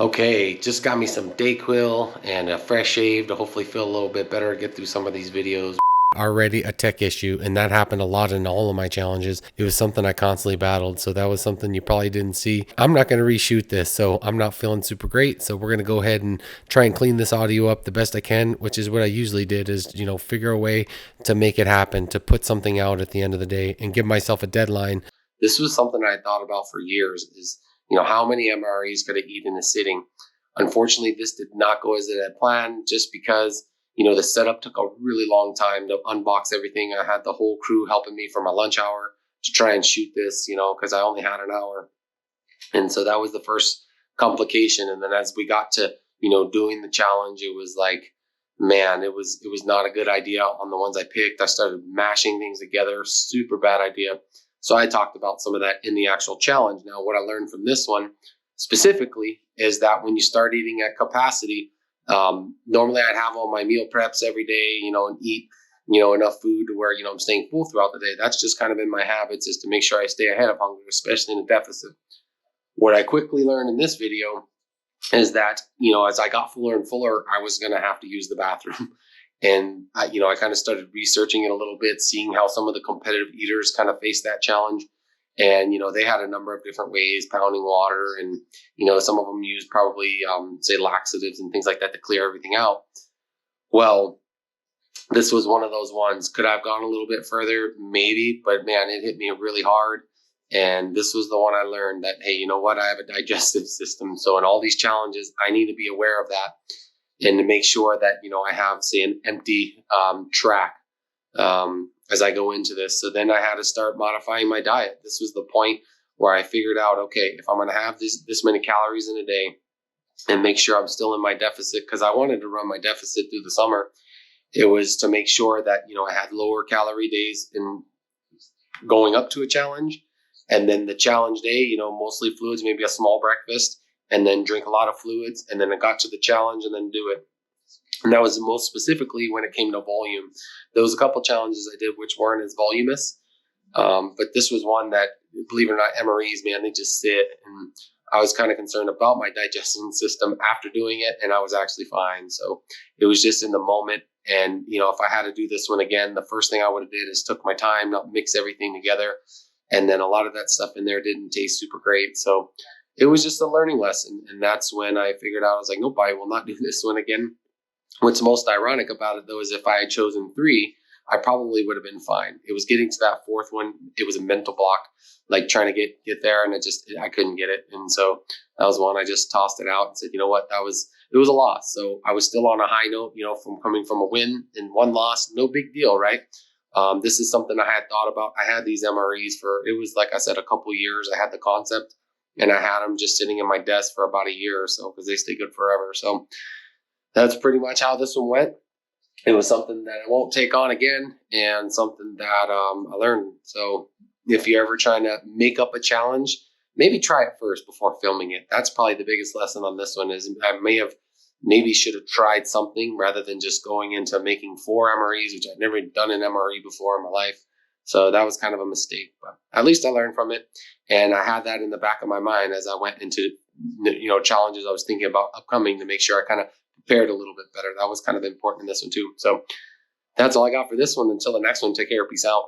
Okay, just got me some Dayquil and a fresh shave to hopefully feel a little bit better, get through some of these videos. Already a tech issue, and that happened a lot in all of my challenges. It was something I constantly battled, so that was something you probably didn't see. I'm not going to reshoot this, so I'm not feeling super great. So we're going to go ahead and try and clean this audio up the best I can, which is what I usually did, is figure a way to make it happen, to put something out at the end of the day and give myself a deadline. This was something I thought about for years, is how many MREs could I eat in a sitting? Unfortunately, this did not go as I had planned, just because the setup took a really long time to unbox everything. I had the whole crew helping me for my lunch hour to try and shoot this, because I only had an hour. And so that was the first complication. And then as we got to, doing the challenge, it was like, man, it was not a good idea on the ones I picked. I started mashing things together, super bad idea. So I talked about some of that in the actual challenge. Now, what I learned from this one specifically is that when you start eating at capacity, normally I'd have all my meal preps every day, and eat, enough food to where, I'm staying full throughout the day. That's just kind of in my habits, is to make sure I stay ahead of hunger, especially in a deficit. What I quickly learned in this video is that, as I got fuller and fuller, I was going to have to use the bathroom. And I kind of started researching it a little bit, seeing how some of the competitive eaters kind of faced that challenge. And, they had a number of different ways, pounding water, and, some of them used probably, say, laxatives and things like that to clear everything out. Well, this was one of those ones. Could I have gone a little bit further? Maybe, but man, it hit me really hard. And this was the one I learned that, hey, you know what? I have a digestive system. So in all these challenges, I need to be aware of that, and to make sure that, I have, say, an empty track as I go into this. So then I had to start modifying my diet. This was the point where I figured out, okay, if I'm going to have this many calories in a day and make sure I'm still in my deficit, because I wanted to run my deficit through the summer, it was to make sure that, I had lower calorie days in going up to a challenge. And then the challenge day, mostly fluids, maybe a small breakfast, and then drink a lot of fluids. And then I got to the challenge and then do it. And that was most specifically when it came to volume. There was a couple challenges I did which weren't as voluminous. But this was one that, believe it or not, MREs, man, they just sit. And I was kind of concerned about my digestion system after doing it, and I was actually fine. So it was just in the moment. And, if I had to do this one again, the first thing I would have did is took my time, not mix everything together. And then a lot of that stuff in there didn't taste super great. So it was just a learning lesson. And that's when I figured out, I was like, nope, I will not do this one again. What's most ironic about it, though, is if I had chosen 3, I probably would have been fine. It was getting to that 4th one. It was a mental block, like trying to get there, and I couldn't get it. And so that was one I just tossed it out and said, you know what, it was a loss. So I was still on a high note, from coming from a win and 1 loss, no big deal, right? This is something I had thought about. I had these MREs for, it was like I said, a couple years. I had the concept, and I had them just sitting in my desk for about a year or so, because they stay good forever. So that's pretty much how this one went. It was something that I won't take on again, and something that I learned. So if you're ever trying to make up a challenge, maybe try it first before filming it. That's probably the biggest lesson on this one, is I maybe should have tried something rather than just going into making 4 MREs, which I've never done an MRE before in my life. So that was kind of a mistake, but at least I learned from it. And I had that in the back of my mind as I went into, challenges I was thinking about upcoming, to make sure I kind of prepared a little bit better. That was kind of important in this one too. So that's all I got for this one. Until the next one, take care. Peace out.